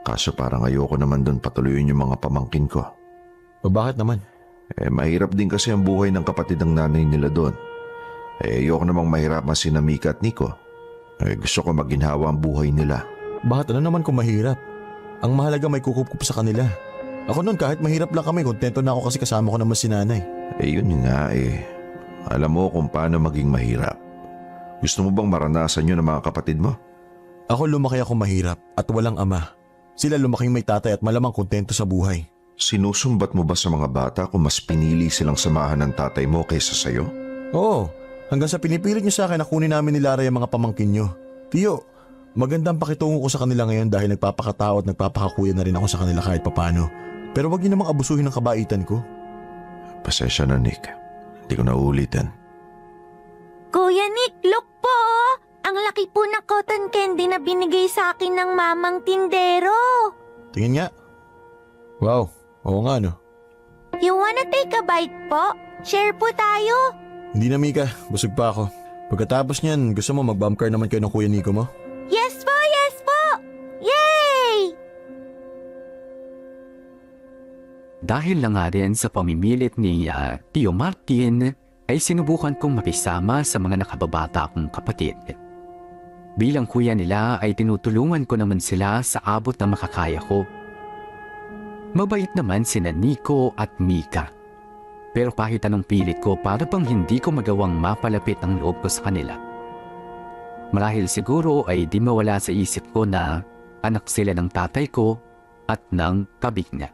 S7: Kaso parang ayoko naman doon patuloyin yung mga pamangkin ko.
S5: O bakit naman?
S7: Mahirap din kasi ang buhay ng kapatid ng nanay nila doon. Ayoko namang mahirapan si Mika at Nico. Gusto ko maginhawa ang buhay nila.
S5: Bakit ano naman kung mahirap? Ang mahalaga may kukupkup sa kanila. Ako noon kahit mahirap lang kami, kontento na ako kasi kasama ko naman si nanay.
S7: Yun nga eh. Alam mo kung paano maging mahirap. Gusto mo bang maranasan yun ng mga kapatid mo?
S5: Ako lumaki ako mahirap at walang ama. Sila lumaking may tatay at malamang kontento sa buhay.
S7: Sinusumbat mo ba sa mga bata kung mas pinili silang samahan ng tatay mo kaysa sayo?
S5: Oo, hanggang sa pinipilit niyo sa akin na kunin namin ni Lara yung mga pamangkin niyo. Tio, magandang pakitungo ko sa kanila ngayon dahil nagpapakatao at nagpapakakuya na rin ako sa kanila kahit papano. Pero wag niyo namang abusuhin ang kabaitan ko.
S7: Pasensya na, Nick. Hindi ko na uulitin.
S2: Kuya Nick, look po! Ang laki po na cotton candy na binigay sa akin ng mamang tindero.
S5: Tingin nga. Wow, oo nga no.
S2: You wanna take a bite po? Share po tayo.
S5: Hindi na Mika, busog pa ako. Pagkatapos niyan, gusto mo mag-bump car naman kayo ng Kuya Nico mo?
S2: Yes po, yes po! Yay!
S1: Dahil lang nga rin sa pamimilit ni Tio Martin, ay sinubukan kong makisama sa mga nakababata kong kapatid. Bilang kuya nila ay tinutulungan ko naman sila sa abot na makakaya ko. Mabait naman sina Nico at Mika. Pero kahit anong pilit ko para bang hindi ko magawang mapalapit ang loob ko sa kanila. Marahil siguro ay di mawala sa isip ko na anak sila ng tatay ko at ng kabig niya.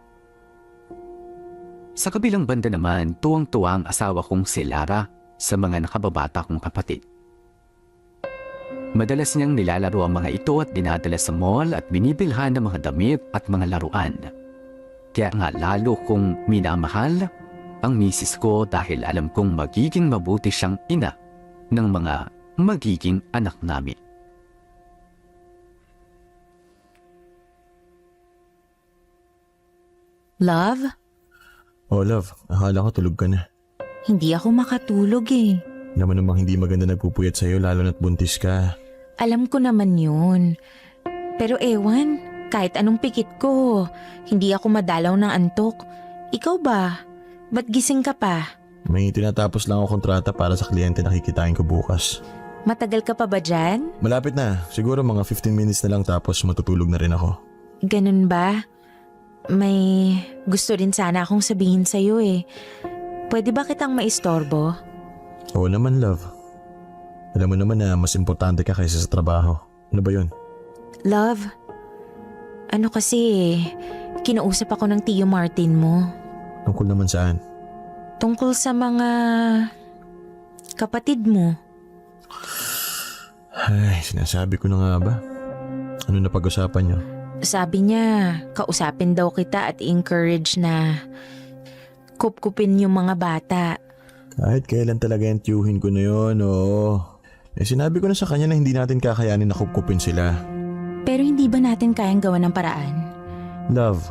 S1: Sa kabilang banda naman, tuwang-tuwa ang asawa kong si Lara sa mga nakababata kong kapatid. Madalas niyang nilalaro ang mga ito at dinadala sa mall at binibilhan ng mga damit at mga laruan. Kaya nga lalo kong minamahal ang misis ko dahil alam kong magiging mabuti siyang ina ng mga magiging anak namin.
S6: Love?
S5: Oh love, akala ko tulog ka na.
S6: Hindi ako makatulog eh.
S5: Naman namang hindi maganda nagpupuyat sa'yo lalo na't buntis ka.
S6: Alam ko naman yun. Pero ewan, kahit anong pikit ko, hindi ako madalaw ng antok. Ikaw ba? Ba't gising ka pa?
S5: May tinatapos lang ako kontrata para sa kliyente na kikitain ko bukas.
S6: Matagal ka pa ba dyan?
S5: Malapit na, siguro mga 15 minutes na lang tapos matutulog na rin ako.
S6: Ganun ba? May gusto rin sana akong sabihin sa'yo eh. Pwede ba kitang maistorbo?
S5: Oo naman love. Alam mo naman na mas importante ka kaysa sa trabaho. Ano ba yun?
S6: Love, ano kasi kinausap ako ng Tio Martin mo.
S5: Tungkol naman saan?
S6: Tungkol sa mga kapatid mo.
S5: Ay, sinasabi ko na nga ba? Ano na pag-usapan niyo?
S6: Sabi niya, kausapin daw kita at encourage na kupkupin yung mga bata.
S5: Kahit kailan talaga yung tiyuhin ko na yun, oo. Sinabi ko na sa kanya na hindi natin kakayanin na kupkupin sila.
S6: Pero hindi ba natin kayang gawa ng paraan?
S5: Love,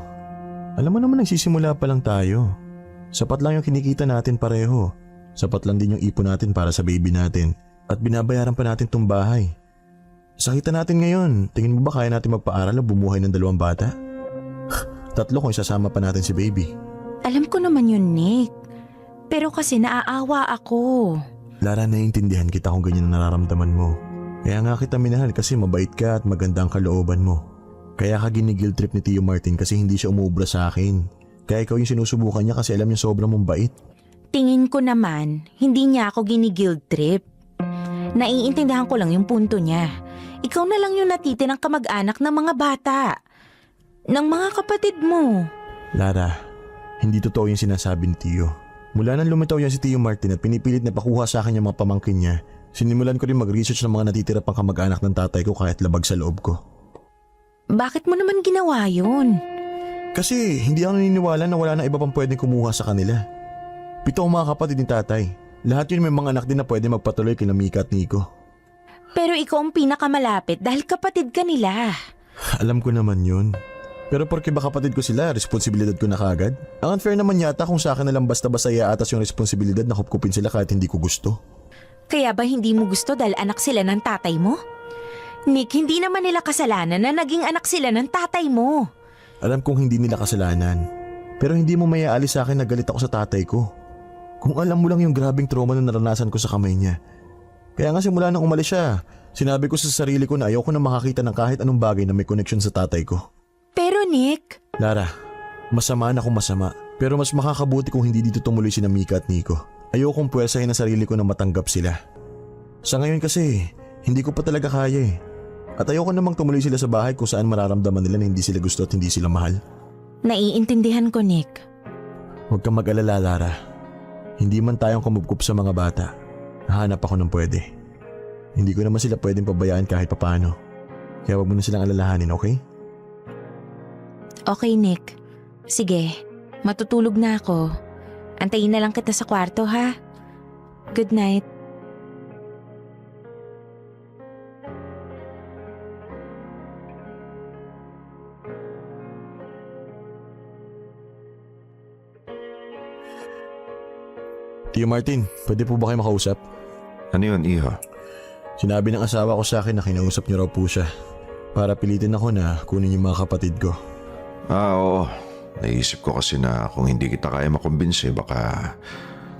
S5: alam mo naman nagsisimula pa lang tayo. Sapat lang yung kinikita natin pareho. Sapat lang din yung ipon natin para sa baby natin. At binabayaran pa natin tong bahay. Sakita natin ngayon, tingin mo ba kaya natin magpaaral o bumuhay ng 2 bata? 3 kung isasama pa natin si baby.
S6: Alam ko naman yun, Nick. Pero kasi naaawa ako.
S5: Lara, naiintindihan kita kung ganyan ang nararamdaman mo. Kaya nga kita minahal kasi mabait ka at maganda ang kalooban mo. Kaya ka ginigil trip ni Tio Martin kasi hindi siya umuubra sa akin. Kaya ikaw yung sinusubukan niya kasi alam niya sobrang mong bait.
S6: Tingin ko naman, hindi niya ako gini-guilt trip. Naiintindihan ko lang yung punto niya. Ikaw na lang yung natitirang kamag-anak ng mga bata. Ng mga kapatid mo.
S5: Lara, hindi totoo yung sinasabi ni Tio. Mula nang lumitaw yan si Tio Martin at pinipilit na pakuha sa akin yung mga pamangkin niya, sinimulan ko rin mag-research ng mga natitira pang kamag-anak ng tatay ko kahit labag sa loob ko.
S6: Bakit mo naman ginawa yun?
S5: Kasi hindi ako naniniwala na wala na iba pang pwedeng kumuha sa kanila. 7 ang mga kapatid ni tatay. Lahat yun may mga anak din na pwede magpatuloy kina Mika at Nico.
S6: Pero ikaw ang pinakamalapit dahil kapatid ka nila.
S5: Alam ko naman yun. Pero porke ba kapatid ko sila, responsibilidad ko na kagad? Ang unfair naman yata kung sa akin na lang basta-basta iaatas yung responsibilidad na kupkupin sila kahit hindi ko gusto.
S6: Kaya ba hindi mo gusto dahil anak sila ng tatay mo? Nick, hindi naman nila kasalanan na naging anak sila ng tatay mo.
S5: Alam kong hindi nila kasalanan. Pero hindi mo mayaalis sa akin na galit ako sa tatay ko. Kung alam mo lang yung grabing trauma na naranasan ko sa kamay niya. Kaya nga simula nang umalis siya, sinabi ko sa sarili ko na ayoko na makakita ng kahit anong bagay na may connection sa tatay ko.
S6: Pero Nick…
S5: Lara, masama na akong masama. Pero mas makakabuti kung hindi dito tumuloy sina Mika at Nico. Ayokong puwersahin ang sarili ko na matanggap sila. Sa ngayon kasi, hindi ko pa talaga kaya eh. At ayoko namang tumuloy sila sa bahay kung saan mararamdaman nila na hindi sila gusto at hindi sila mahal.
S6: Naiintindihan ko, Nick.
S5: Huwag kang mag-alala, Lara. Hindi man tayong kumubkup sa mga bata. Hahanap ako ng pwede. Hindi ko naman sila pwedeng pabayaan kahit papaano. Kaya huwag mo na silang alalahanin, okay?
S6: Okay, Nick. Sige, matutulog na ako. Antayin na lang kita sa kwarto, ha? Good night.
S5: Tio Martin, pwede po ba kayo makausap?
S7: Ano yun, iho?
S5: Sinabi ng asawa ko sa akin na kinausap niyo raw po siya. Para pilitin ako na kunin yung mga kapatid ko.
S7: Oo. Naisip ko kasi na kung hindi kita kaya makumbinsi, baka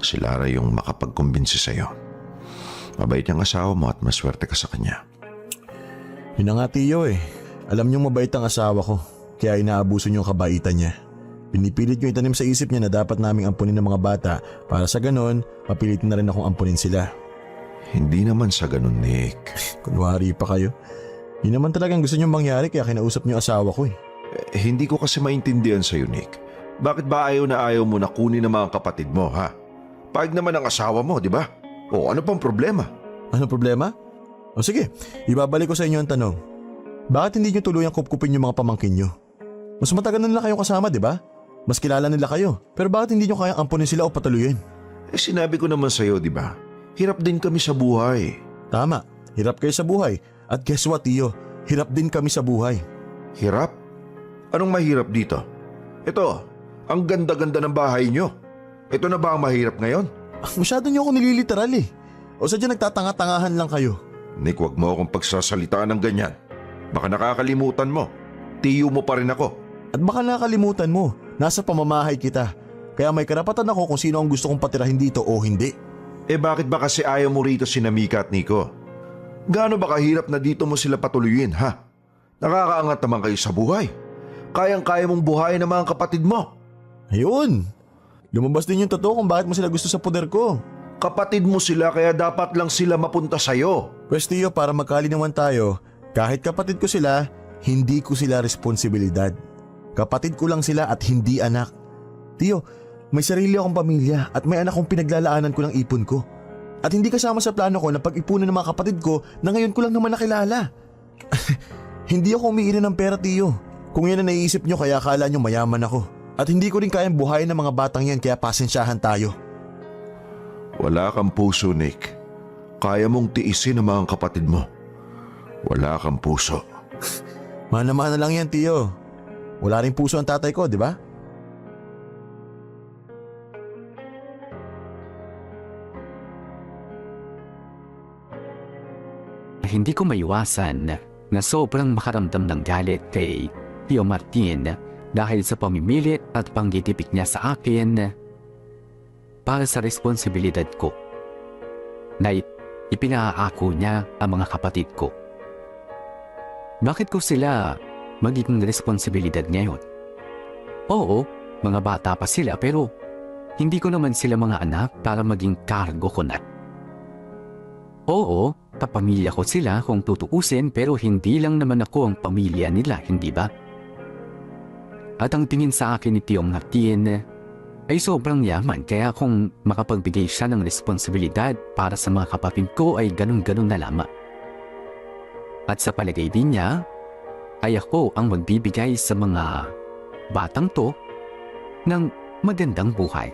S7: si Lara yung makapagkumbinsi sa'yo. Mabait niyang asawa mo at maswerte ka sa kanya.
S5: Yun na nga, Tio eh. Alam niyong mabait ang asawa ko, kaya inaabuso niyo ang kabaitan niya. Pinipilit niyo itanim sa isip niya na dapat naming ampunin ng mga bata para sa ganon, mapilitin na rin akong ampunin sila.
S7: Hindi naman sa ganun, Nick.
S5: Kunwari pa kayo. Yun naman talagang gusto niyong mangyari kaya kinausap niyo asawa ko eh.
S7: Hindi ko kasi maintindihan sa'yo, Nick. Bakit ba ayaw mo na kunin ng mga kapatid mo, ha? Paig naman ang asawa mo, di ba? O ano pang problema?
S5: Ano problema? O sige, ibabalik ko sa inyo ang tanong. Bakit hindi niyo tuluyang kupkupin yung mga pamangkin niyo? Mas matagal na nila kayong kasama, di ba? Mas kilala nila kayo. Pero bakit hindi niyo kayang ampunin sila o patuloyin?
S7: Sinabi ko naman sa'yo, di ba? Hirap din kami sa buhay.
S5: Tama, hirap kayo sa buhay. At guess what, Tio? Hirap din kami sa buhay.
S7: Hirap? Anong mahirap dito? Ito, Ang ganda-ganda ng bahay nyo. Ito na ba ang mahirap ngayon?
S5: Masyado niyo ako nililiteral eh. O sadya nagtatanga-tangahan lang kayo.
S7: Nick, wag mo akong pagsasalitaan ng ganyan. Baka nakakalimutan mo. Tiyo mo pa rin ako.
S5: At baka nakalimutan mo, nasa pamamahay kita. Kaya may karapatan ako kung sino ang gusto kong patirahin dito o hindi.
S7: Eh bakit ba kasi ayaw mo rito sina Mika at Nico? Gaano ba kahirap na dito mo sila patuluyin, ha? Nakakaangat naman kayo sa buhay. Kayang-kaya mong buhayin ng mga kapatid mo.
S5: Ayun. Lumabas din yung totoo kung bakit mo sila gusto sa poder ko.
S7: Kapatid mo sila kaya dapat lang sila mapunta sa'yo.
S5: Pwes Tiyo, para magkalinawan tayo, kahit kapatid ko sila, hindi ko sila responsibilidad. Kapatid ko lang sila at hindi anak. Tiyo, may sarili akong pamilya at may anak kong pinaglalaanan ko ng ipon ko. At hindi kasama sa plano ko na pag-ipunan ng mga kapatid ko na ngayon ko lang naman nakilala. Hindi ako umiinom ng pera, Tiyo. Kung yan ang naiisip nyo kaya akala nyo mayaman ako. At hindi ko rin kayang buhayin ng mga batang yan kaya pasensyahan tayo.
S7: Wala kang puso, Nick. Kaya mong tiisin ang mga kapatid mo. Wala kang puso.
S5: Mana-mana lang yan, Tiyo. Wala rin puso ang tatay ko, di ba?
S1: Hindi ko maiwasan na sobrang makaramdam ng galit kay Tio Martin dahil sa pamimilit at panggitipik niya sa akin para sa responsibilidad ko na ipinaako niya ang mga kapatid ko. Bakit ko sila magiging responsibilidad ngayon? Oo, mga bata pa sila pero hindi ko naman sila mga anak para maging kargo ko na. Oo, kapamilya ko sila kung tutuusin pero hindi lang naman ako ang pamilya nila, hindi ba? At ang tingin sa akin ni Tio Martin ay sobrang yaman kaya kung makapagbigay siya ng responsibilidad para sa mga kapatid ko ay ganun-ganun na lamang. At sa palagay din niya ay ako ang magbibigay sa mga batang to ng magandang buhay.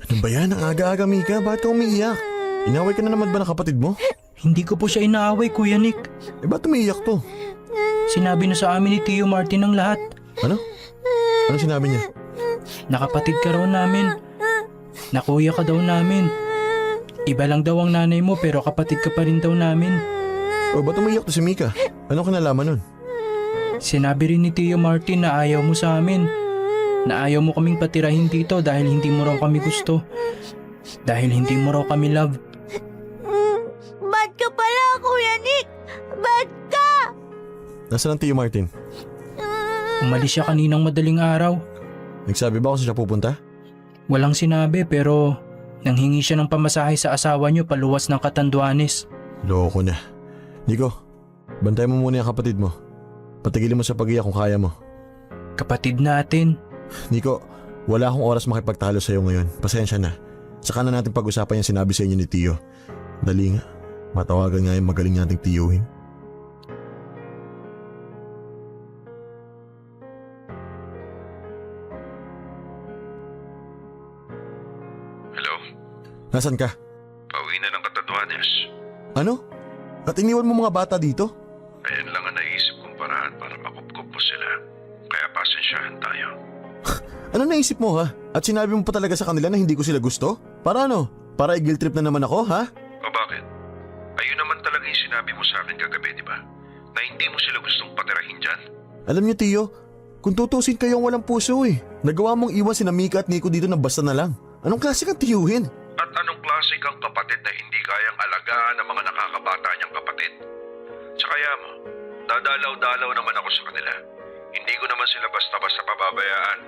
S5: Ano ba yan? Ang aga-aga, Mika. Bakit ka umiiyak? Inaway ka na naman ba ng kapatid mo?
S8: Hindi ko po siya inaaway, Kuya Nick.
S5: Eh ba't umiiyak to?
S8: Sinabi na sa amin ni Tio Martin ang lahat.
S5: Ano? Anong sinabi niya?
S8: Nakapatid ka raw namin. Nakuya ka daw namin. Iba lang daw ang nanay mo pero kapatid ka pa rin daw namin.
S5: O ba't umiiyak to si Mika? Anong kinalaman nun?
S8: Sinabi rin ni Tio Martin na ayaw mo sa amin. Na ayaw mo kaming patirahin dito dahil hindi mo raw kami gusto. Dahil hindi mo raw kami love.
S2: Bad ka pala, Kuya Nick! Bad ka!
S5: Nasaan ang Tio Martin?
S8: Umalis siya kaninang madaling araw.
S5: Nagsabi ba kung saan siya pupunta?
S8: Walang sinabi pero nanghingi siya ng pamasahe sa asawa niyo paluwas ng Catanduanes.
S5: Loko na. Nico, bantayan mo muna yung kapatid mo. Patigilin mo sa pag-iyak kung kaya mo.
S8: Kapatid natin.
S5: Nico, wala akong oras makipagtalo sa'yo ngayon. Pasensya na. Saka na natin pag-usapan yung sinabi sa inyo ni Tio. Dali nga. Matawagan nga yung magaling nating tiyuhin.
S7: Hello?
S5: Nasaan ka?
S7: Pauwi na ng Catanduanes.
S5: Ano? At iniwan mo mga bata dito?
S7: Ayan lang ang naisip kong paraan para makupkup mo sila. Kaya pasensyahan tayo.
S5: Ano naisip mo ha? At sinabi mo pa talaga sa kanila na hindi ko sila gusto? Para ano? Para i-guilt trip na naman ako ha?
S7: O bakit? Ayun naman talaga yung sinabi mo sa akin kagabi, di ba? Na hindi mo sila gustong patirahin dyan.
S5: Alam niyo Tio, kung tutusin kayong walang puso eh. Nagawa mong iwan sina Mika at Nico dito na basta na lang. Anong klase kang tiyuhin?
S7: At anong klase kang kapatid na hindi kayang alagaan ng mga nakakabata niyang kapatid? Sa kaya mo, dadalaw-dalaw naman ako sa kanila. Hindi ko naman sila basta-basta pababayaan.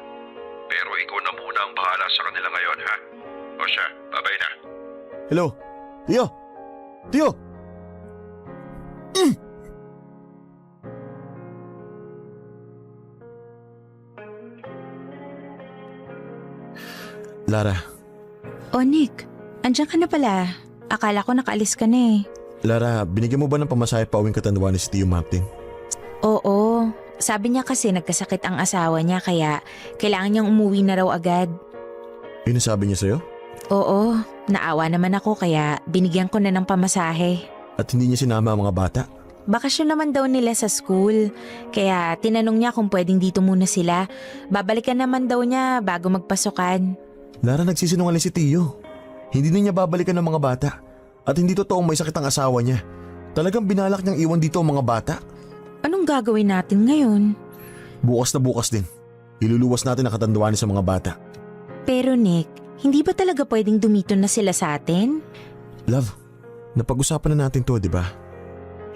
S7: Pero ikaw na muna ang bahala sa kanila ngayon, ha? O siya, babay na.
S5: Hello? Tio? Tio? Lara.
S6: O Nick, andyan ka na pala. Akala ko nakaalis ka na eh.
S5: Lara, binigyan mo ba ng pamasahe pa uwing Catanduanes si Tio Martin?
S6: Oo, sabi niya kasi nagkasakit ang asawa niya kaya kailangan niyang umuwi na raw agad.
S5: Yun ang sabi niya sa'yo?
S6: Oo, naawa naman ako kaya binigyan ko na ng pamasahe.
S5: At hindi niya sinama ang mga bata.
S6: Bakasyon naman daw nila sa school, kaya tinanong niya kung pwedeng dito muna sila. Babalikan naman daw niya bago magpasukan.
S5: Lara, nagsisinungaling si Tio. Hindi na niya babalikan ng mga bata. At hindi totoong may sakit ang asawa niya. Talagang binalak niyang iwan dito ang mga bata.
S6: Anong gagawin natin ngayon?
S5: Bukas na bukas din. Iluluwas natin ang katanduanin sa mga bata.
S6: Pero Nick, hindi ba talaga pwedeng dumiton na sila sa atin?
S5: Love, napag-usapan na natin to, di ba?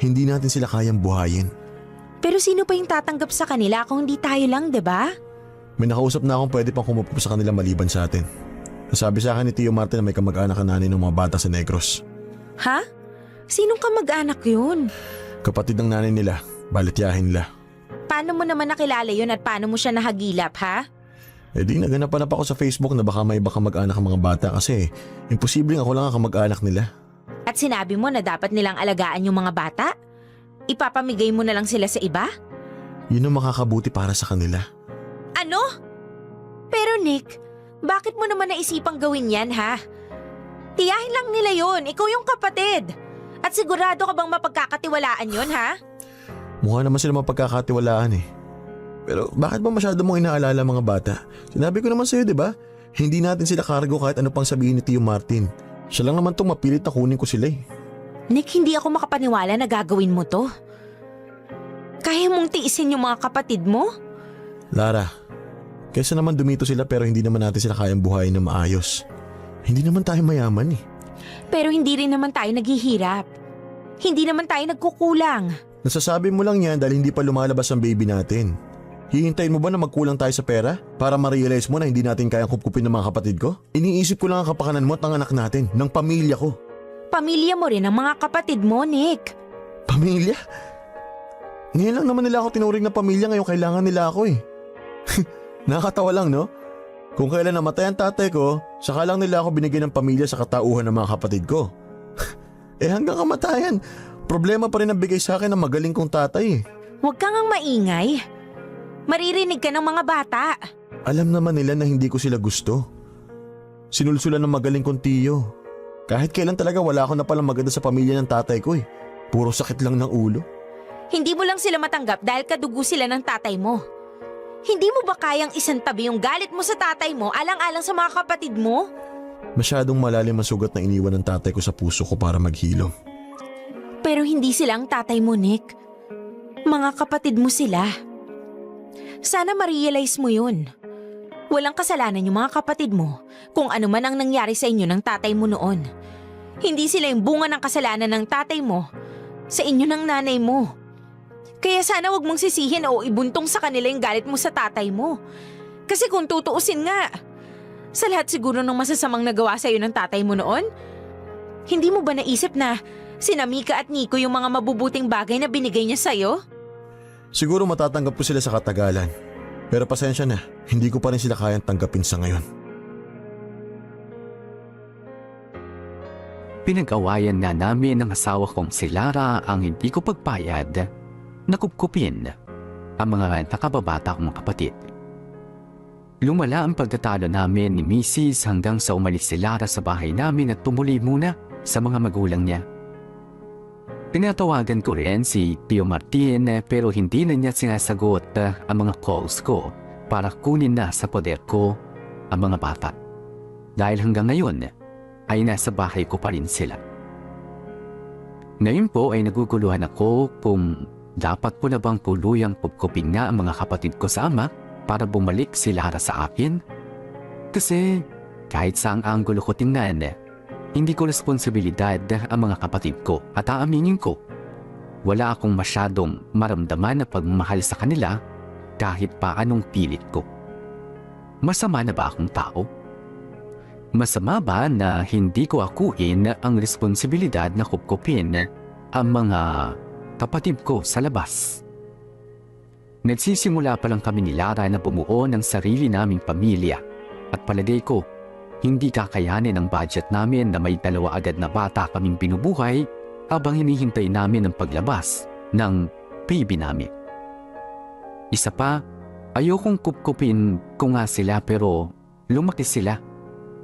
S5: Hindi natin sila kayang buhayin.
S6: Pero sino pa yung tatanggap sa kanila kung hindi tayo lang, 'di ba?
S5: May nakausap na akong pwede pang kumupo sa kanila maliban sa atin. Nasabi sa akin ni Tio Martin na may kamag-anak ka nanay ng mga bata sa Negros.
S6: Ha? Sinong kamag-anak yun?
S5: Kapatid ng nanay nila, baletiyahin nila.
S6: Paano mo naman nakilala yun at paano mo siya nahagilap, ha?
S5: Eh di naganapan ako sa Facebook na baka may iba kamag-anak ang mga bata kasi imposibleng ako lang ang kamag-anak nila.
S6: At sinabi mo na dapat nilang alagaan yung mga bata? Ipapamigay mo na lang sila sa iba?
S5: Yun ang makakabuti para sa kanila.
S6: Ano? Pero Nick, bakit mo naman naisipang gawin yan, ha? Tiyahin lang nila yon, ikaw yung kapatid. At sigurado ka bang mapagkakatiwalaan yon, ha?
S5: Mukha naman sila mapagkakatiwalaan eh. Pero bakit ba masyado mong inaalala mga bata? Sinabi ko naman sa'yo, di ba? Hindi natin sila kargo kahit ano pang sabihin ni Tio Martin. Siya lang naman itong mapilit na kunin ko sila eh.
S6: Nick, hindi ako makapaniwala na gagawin mo to. Kaya mong tiisin yung mga kapatid mo?
S5: Lara, kaysa naman dumito sila pero hindi naman natin sila kayang buhayin na maayos. Hindi naman tayo mayaman eh.
S6: Pero hindi rin naman tayo naghihirap. Hindi naman tayo nagkukulang.
S5: Nasasabi mo lang yan dahil hindi pa lumalabas ang baby natin. Hihintayin mo ba na magkulang tayo sa pera para ma-realize mo na hindi natin kayang kupkupin ng mga kapatid ko? Iniisip ko lang ang kapakanan mo at ang anak natin, ng pamilya ko.
S6: Pamilya mo rin ang mga kapatid mo, Nick.
S5: Pamilya? Ngayon lang naman nila ako tinuring na pamilya, ngayon kailangan nila ako eh. Nakakatawa lang, no? Kung kailan namatay ang tatay ko, saka lang nila ako binigyan ng pamilya sa katauhan ng mga kapatid ko. Eh hanggang kamatayan, problema pa rin ang bigay sa akin ng magaling kong tatay eh.
S6: Huwag kang ang maingay. Maririnig ka ng mga bata.
S5: Alam naman nila na hindi ko sila gusto. Sinulsulan ng magaling kong tiyo. Kahit kailan talaga wala ako na palang maganda sa pamilya ng tatay ko eh. Puro sakit lang ng ulo.
S6: Hindi mo lang sila matanggap dahil kadugo sila ng tatay mo. Hindi mo ba kayang isantabi yung galit mo sa tatay mo alang-alang sa mga kapatid mo?
S5: Masyadong malalim ang sugat na iniwan ng tatay ko sa puso ko para maghilom.
S6: Pero hindi sila ang tatay mo, Nick. Mga kapatid mo sila. Sana ma-realize mo yun. Walang kasalanan yung mga kapatid mo kung ano man ang nangyari sa inyo ng tatay mo noon. Hindi sila yung bunga ng kasalanan ng tatay mo sa inyo ng nanay mo. Kaya sana wag mong sisihin o ibuntong sa kanila yung galit mo sa tatay mo. Kasi kung tutuusin nga, sa lahat siguro ng masasamang nagawa sa'yo ng tatay mo noon, hindi mo ba naisip na sina Mika at Nico yung mga mabubuting bagay na binigay niya sa'yo?
S5: Siguro matatanggap ko sila sa katagalan. Pero pasensya na, hindi ko pa rin sila kayang tanggapin sa ngayon.
S1: Pinag-awayan nga namin ng asawa kong si Lara ang hindi ko pagpayad na kupkupin ang mga nakababata kong kapatid. Lumala ang pagtatalo namin ni Mrs. hanggang sa umalis si Lara sa bahay namin at tumuli muna sa mga magulang niya. Tinatawagan ko rin si Tio Martin pero hindi na niya sinasagot ang mga calls ko para kunin na sa poder ko ang mga bata. Dahil hanggang ngayon ay nasa bahay ko pa rin sila. Ngayon po ay naguguluhan ako kung dapat ko na bang tuluyang kupkupin nga ang mga kapatid ko sa ama para bumalik si Lara sa akin. Kasi kahit saang anggulo ko tingnan, hindi ko responsibilidad ang mga kapatid ko at aaminin ko, wala akong masyadong maramdaman na pagmamahal sa kanila kahit pa anong pilit ko. Masama na ba akong tao? Masama ba na hindi ko akuin ang responsibilidad na kupkupin ang mga kapatid ko sa labas? Nagsisimula pa lang kami ni Lara na bumuo ng sarili naming pamilya at palagay ko, hindi kakayanin ang budget namin na may 2 agad na bata kaming binubuhay habang hinihintay namin ang paglabas ng baby namin. Isa pa, ayokong kupkupin ko nga sila pero lumaki sila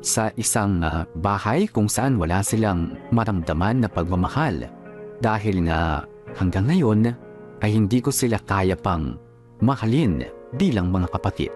S1: sa isang bahay kung saan wala silang maramdaman na pagmamahal. Dahil nga hanggang ngayon ay hindi ko sila kaya pang mahalin bilang mga kapatid.